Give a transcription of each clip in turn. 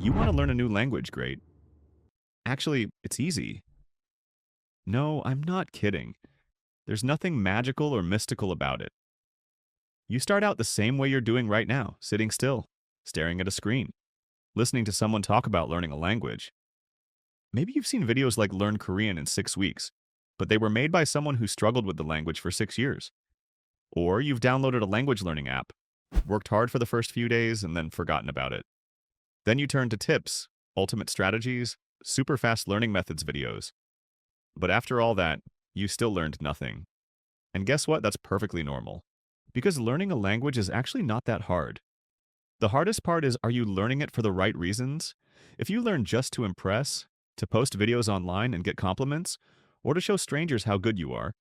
You want to learn a new language, great. Actually, it's easy. No, I'm not kidding. There's nothing magical or mystical about it. You start out the same way you're doing right now, sitting still, staring at a screen, listening to someone talk about learning a language. Maybe you've seen videos like Learn Korean in 6 weeks, but they were made by someone who struggled with the language for 6 years. Or you've downloaded a language learning app, worked hard for the first few days, and then forgotten about it. Then you turn to tips, ultimate strategies, super fast learning methods videos. But after all that, you still learned nothing. And guess what? That's perfectly normal. Because learning a language is actually not that hard. The hardest part is, are you learning it for the right reasons? If you learn just to impress, to post videos online and get compliments, or to show strangers how good you are,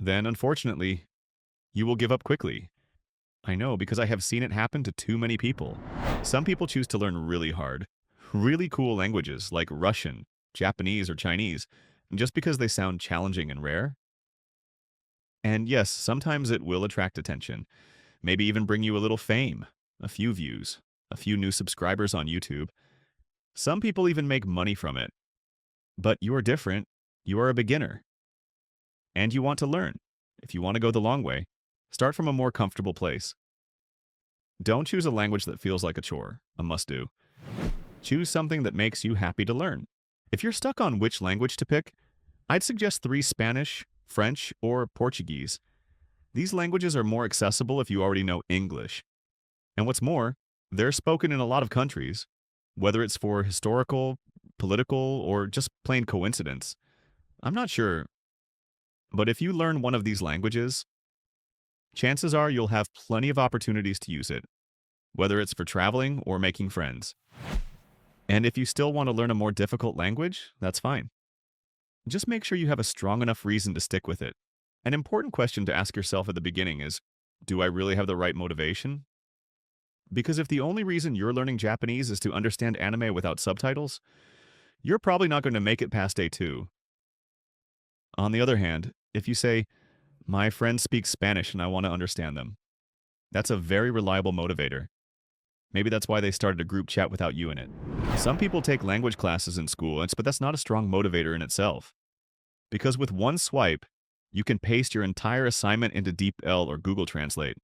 then unfortunately, you will give up quickly. I know, because I have seen it happen to too many people. Some people choose to learn really hard, really cool languages like Russian, Japanese, or Chinese, just because they sound challenging and rare. And yes, sometimes it will attract attention, maybe even bring you a little fame, a few views, a few new subscribers on YouTube. Some people even make money from it. But you are different. You are a beginner. And you want to learn. If you want to go the long way, start from a more comfortable place. Don't choose a language that feels like a chore, a must-do. Choose something that makes you happy to learn. If you're stuck on which language to pick, I'd suggest 3: Spanish, French, or Portuguese. These languages are more accessible if you already know English. And what's more, they're spoken in a lot of countries, whether it's for historical, political, or just plain coincidence. I'm not sure. But if you learn one of these languages, chances are you'll have plenty of opportunities to use it, whether it's for traveling or making friends. And if you still want to learn a more difficult language, that's fine. Just make sure you have a strong enough reason to stick with it. An important question to ask yourself at the beginning is, do I really have the right motivation? Because if the only reason you're learning Japanese is to understand anime without subtitles, you're probably not going to make it past day 2. On the other hand, if you say, my friends speak Spanish and I want to understand them, that's a very reliable motivator. Maybe that's why they started a group chat without you in it. Some people take language classes in school, but that's not a strong motivator in itself. Because with one swipe, you can paste your entire assignment into DeepL or Google Translate.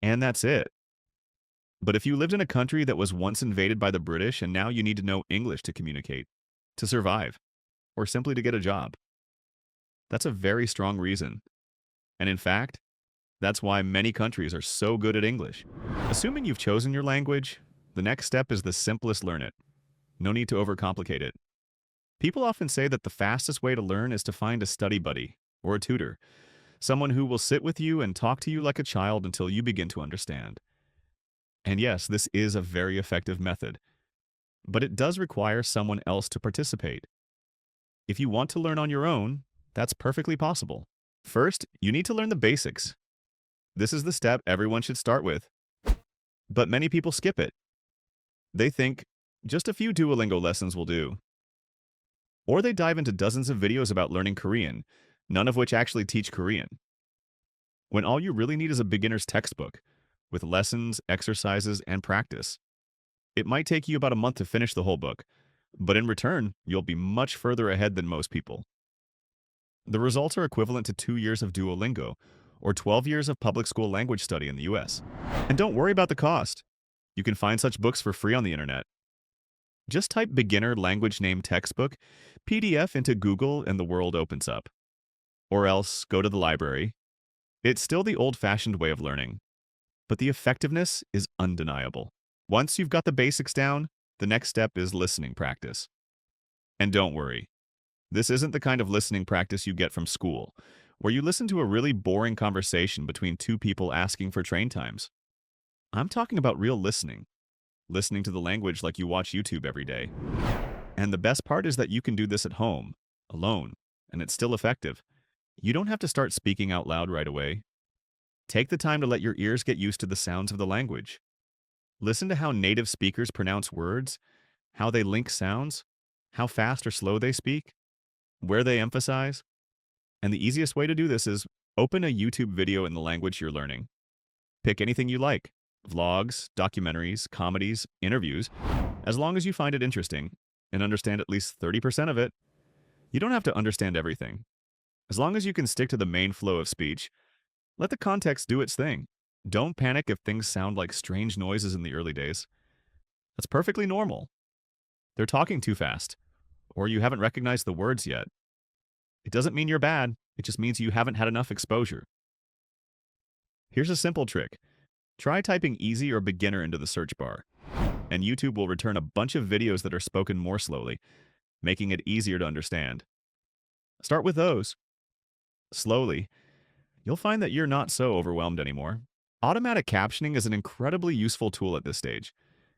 And that's it. But if you lived in a country that was once invaded by the British and now you need to know English to communicate, to survive, or simply to get a job, that's a very strong reason. And in fact, that's why many countries are so good at English. Assuming you've chosen your language, the next step is the simplest: learn it. No need to overcomplicate it. People often say that the fastest way to learn is to find a study buddy or a tutor, someone who will sit with you and talk to you like a child until you begin to understand. And yes, this is a very effective method, but it does require someone else to participate. If you want to learn on your own, that's perfectly possible. First, you need to learn the basics. This is the step everyone should start with. But many people skip it. They think just a few Duolingo lessons will do. Or they dive into dozens of videos about learning Korean, none of which actually teach Korean. When all you really need is a beginner's textbook, with lessons, exercises, and practice. It might take you about a month to finish the whole book, but in return, you'll be much further ahead than most people. The results are equivalent to 2 years of Duolingo, or 12 years of public school language study in the US. And don't worry about the cost. You can find such books for free on the internet. Just type beginner language name textbook, PDF into Google, and the world opens up. Or else, go to the library. It's still the old-fashioned way of learning, but the effectiveness is undeniable. Once you've got the basics down, the next step is listening practice. And don't worry, this isn't the kind of listening practice you get from school, where you listen to a really boring conversation between 2 people asking for train times. I'm talking about real listening to the language like you watch YouTube every day. And the best part is that you can do this at home, alone, and it's still effective. You don't have to start speaking out loud right away. Take the time to let your ears get used to the sounds of the language. Listen to how native speakers pronounce words, how they link sounds, how fast or slow they speak, where they emphasize. And the easiest way to do this is open a YouTube video in the language you're learning. Pick anything you like: vlogs, documentaries, comedies, interviews, As long as you find it interesting and understand at least 30% of it, you don't have to understand everything. As long as you can stick to the main flow of speech, let the context do its thing. Don't panic if things sound like strange noises in the early days. That's perfectly normal. They're talking too fast, or you haven't recognized the words yet. It doesn't mean you're bad, it just means you haven't had enough exposure. Here's a simple trick. Try typing easy or beginner into the search bar, and YouTube will return a bunch of videos that are spoken more slowly, making it easier to understand. Start with those. Slowly, you'll find that you're not so overwhelmed anymore. Automatic captioning is an incredibly useful tool at this stage.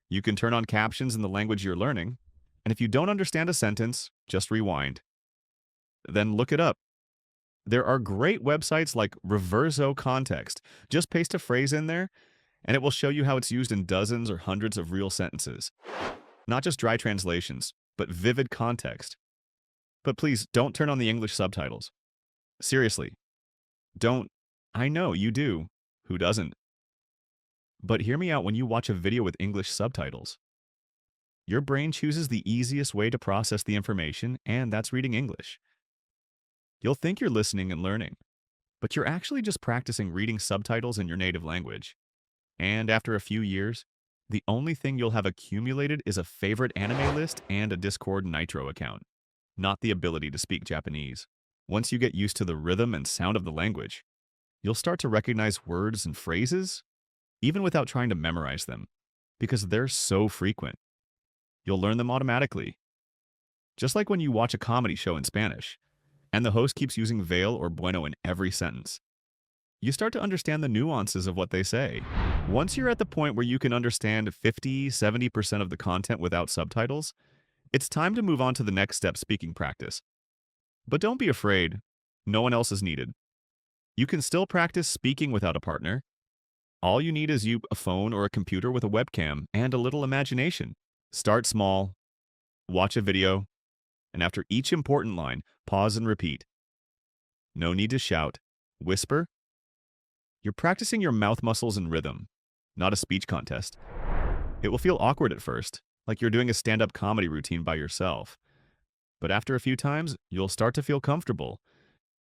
You can turn on captions in the language you're learning, and if you don't understand a sentence, just rewind. Then look it up. There are great websites like Reverso Context. Just paste a phrase in there, and it will show you how it's used in dozens or hundreds of real sentences. Not just dry translations, but vivid context. But please, don't turn on the English subtitles. Seriously, don't. I know, you do. Who doesn't? But hear me out when you watch a video with English subtitles. Your brain chooses the easiest way to process the information, and that's reading English. You'll think you're listening and learning, but you're actually just practicing reading subtitles in your native language. And after a few years, the only thing you'll have accumulated is a favorite anime list and a Discord Nitro account, not the ability to speak Japanese. Once you get used to the rhythm and sound of the language, you'll start to recognize words and phrases, even without trying to memorize them, because they're so frequent. You'll learn them automatically. Just like when you watch a comedy show in Spanish, and the host keeps using vale or bueno in every sentence. You start to understand the nuances of what they say. Once you're at the point where you can understand 50–70% of the content without subtitles, it's time to move on to the next step speaking practice. But don't be afraid. No one else is needed. You can still practice speaking without a partner. All you need is a phone or a computer with a webcam and a little imagination. Start small, watch a video, and after each important line, pause and repeat. No need to shout. Whisper. You're practicing your mouth muscles and rhythm, not a speech contest. It will feel awkward at first, like you're doing a stand-up comedy routine by yourself. But after a few times, you'll start to feel comfortable.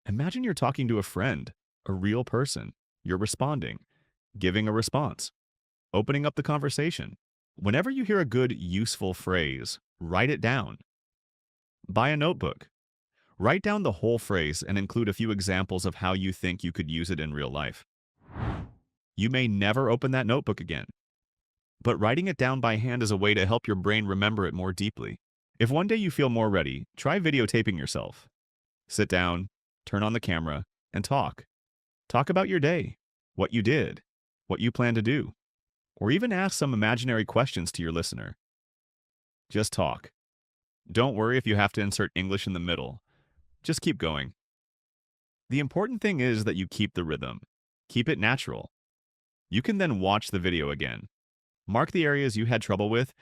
Imagine you're talking to a friend, a real person. You're responding, giving a response, opening up the conversation. Whenever you hear a good, useful phrase, write it down. Buy a notebook. Write down the whole phrase and include a few examples of how you think you could use it in real life. You may never open that notebook again, but writing it down by hand is a way to help your brain remember it more deeply. If one day you feel more ready, try videotaping yourself. Sit down, turn on the camera, and talk. Talk about your day, what you did, what you plan to do, or even ask some imaginary questions to your listener. Just talk. Don't worry if you have to insert English in the middle. Just keep going. The important thing is that you keep the rhythm. Keep it natural. You can then watch the video again. Mark the areas you had trouble with,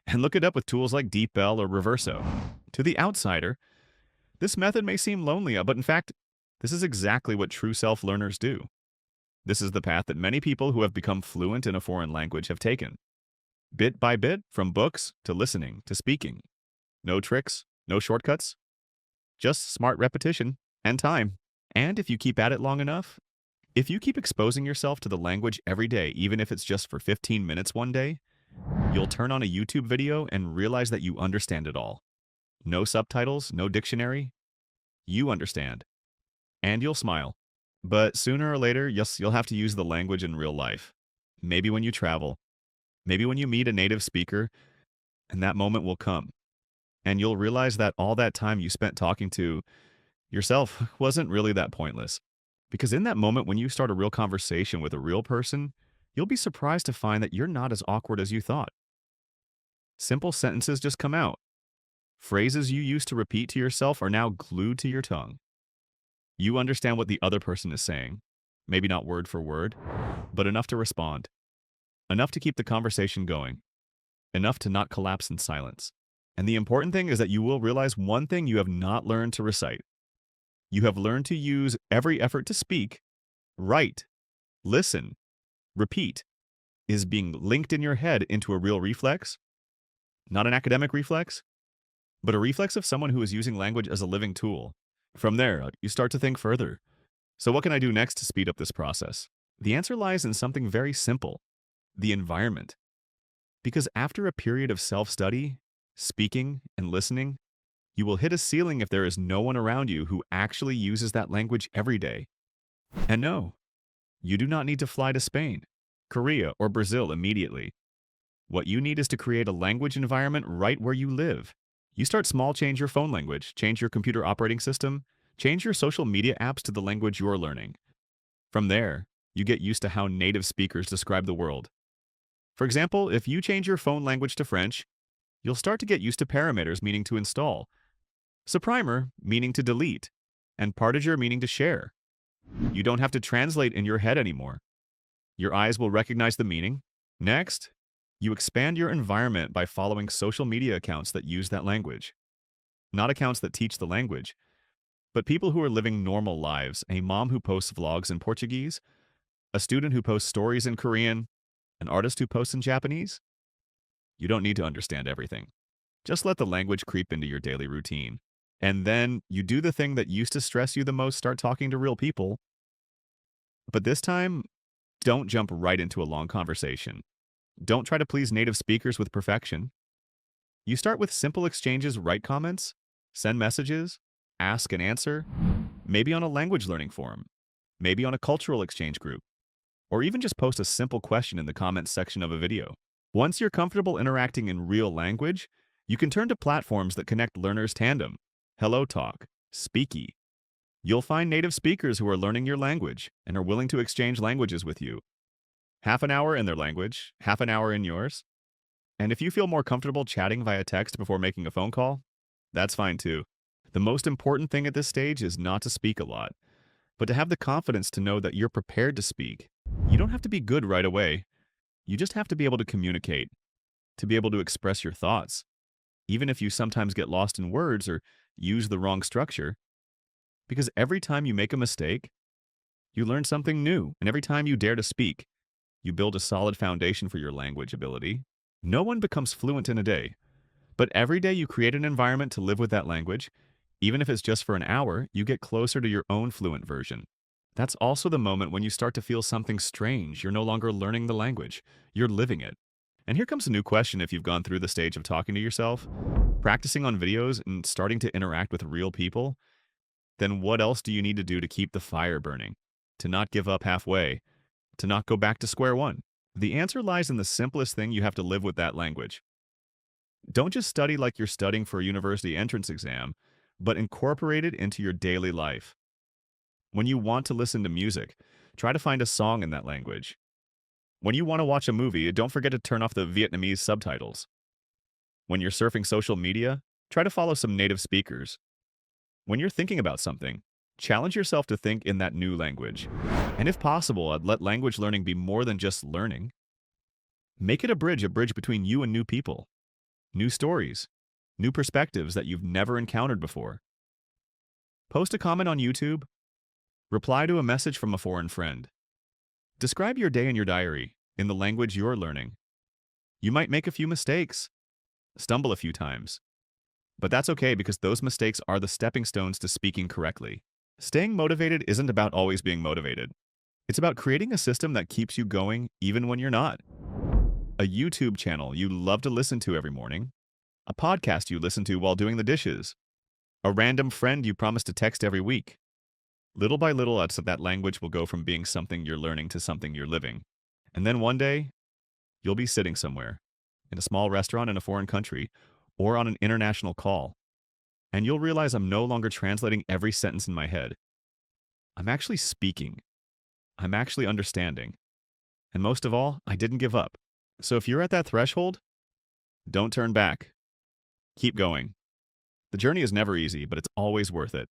and look it up with tools like DeepL or Reverso. To the outsider, this method may seem lonely, but in fact, this is exactly what true self-learners do. This is the path that many people who have become fluent in a foreign language have taken. Bit by bit, from books to listening to speaking. No tricks, no shortcuts, just smart repetition and time. And if you keep at it long enough, if you keep exposing yourself to the language every day, even if it's just for 15 minutes one day, you'll turn on a YouTube video and realize that you understand it all. No subtitles, no dictionary. You understand. And you'll smile. But sooner or later, yes, you'll have to use the language in real life. Maybe when you travel. Maybe when you meet a native speaker, and that moment will come. And you'll realize that all that time you spent talking to yourself wasn't really that pointless. Because in that moment, when you start a real conversation with a real person, you'll be surprised to find that you're not as awkward as you thought. Simple sentences just come out. Phrases you used to repeat to yourself are now glued to your tongue. You understand what the other person is saying. Maybe not word for word, but enough to respond. Enough to keep the conversation going. Enough to not collapse in silence. And the important thing is that you will realize one thing you have not learned to recite. You have learned to use every effort to speak, write, listen, repeat. Is being linked in your head into a real reflex? Not an academic reflex, but a reflex of someone who is using language as a living tool. From there, you start to think further. So, what can I do next to speed up this process? The answer lies in something very simple: the environment. Because after a period of self study, speaking, and listening, you will hit a ceiling if there is no one around you who actually uses that language every day. And no, you do not need to fly to Spain, Korea, or Brazil immediately. What you need is to create a language environment right where you live. You start small, change your phone language, change your computer operating system, change your social media apps to the language you're learning. From there, you get used to how native speakers describe the world. For example, if you change your phone language to French, you'll start to get used to parameters, meaning to install, suprimer, meaning to delete, and partager, meaning to share. You don't have to translate in your head anymore. Your eyes will recognize the meaning. Next, you expand your environment by following social media accounts that use that language. Not accounts that teach the language, but people who are living normal lives. A mom who posts vlogs in Portuguese, a student who posts stories in Korean, an artist who posts in Japanese. You don't need to understand everything. Just let the language creep into your daily routine. And then you do the thing that used to stress you the most: start talking to real people. But this time, don't jump right into a long conversation. Don't try to please native speakers with perfection. You start with simple exchanges: write comments, send messages, ask and answer, maybe on a language learning forum, maybe on a cultural exchange group, or even just post a simple question in the comments section of a video. Once you're comfortable interacting in real language, you can turn to platforms that connect learners tandem: Hello Talk, Speaky. You'll find native speakers who are learning your language and are willing to exchange languages with you. Half an hour in their language, half an hour in yours. And if you feel more comfortable chatting via text before making a phone call, that's fine too. The most important thing at this stage is not to speak a lot, but to have the confidence to know that you're prepared to speak. You don't have to be good right away. You just have to be able to communicate, to be able to express your thoughts. Even if you sometimes get lost in words or use the wrong structure. Because every time you make a mistake, you learn something new. And every time you dare to speak, you build a solid foundation for your language ability. No one becomes fluent in a day, but every day you create an environment to live with that language. Even if it's just for an hour, you get closer to your own fluent version. That's also the moment when you start to feel something strange. You're no longer learning the language, you're living it. And here comes a new question: if you've gone through the stage of talking to yourself, practicing on videos, and starting to interact with real people, then what else do you need to do to keep the fire burning? To not give up halfway? To not go back to square one? The answer lies in the simplest thing: you have to live with that language. Don't just study like you're studying for a university entrance exam, but incorporate it into your daily life. When you want to listen to music, try to find a song in that language. When you want to watch a movie, don't forget to turn off the Vietnamese subtitles. When you're surfing social media, try to follow some native speakers. When you're thinking about something, challenge yourself to think in that new language. And if possible, I'd let language learning be more than just learning. Make it a bridge between you and new people, new stories, new perspectives that you've never encountered before. Post a comment on YouTube. Reply to a message from a foreign friend. Describe your day in your diary in the language you're learning. You might make a few mistakes, stumble a few times. But that's okay, because those mistakes are the stepping stones to speaking correctly. Staying motivated isn't about always being motivated. It's about creating a system that keeps you going even when you're not. A YouTube channel you love to listen to every morning. A podcast you listen to while doing the dishes. A random friend you promise to text every week. Little by little, that language will go from being something you're learning to something you're living. And then one day, you'll be sitting somewhere, in a small restaurant in a foreign country, or on an international call. And you'll realize I'm no longer translating every sentence in my head. I'm actually speaking. I'm actually understanding. And most of all, I didn't give up. So if you're at that threshold, don't turn back. Keep going. The journey is never easy, but it's always worth it.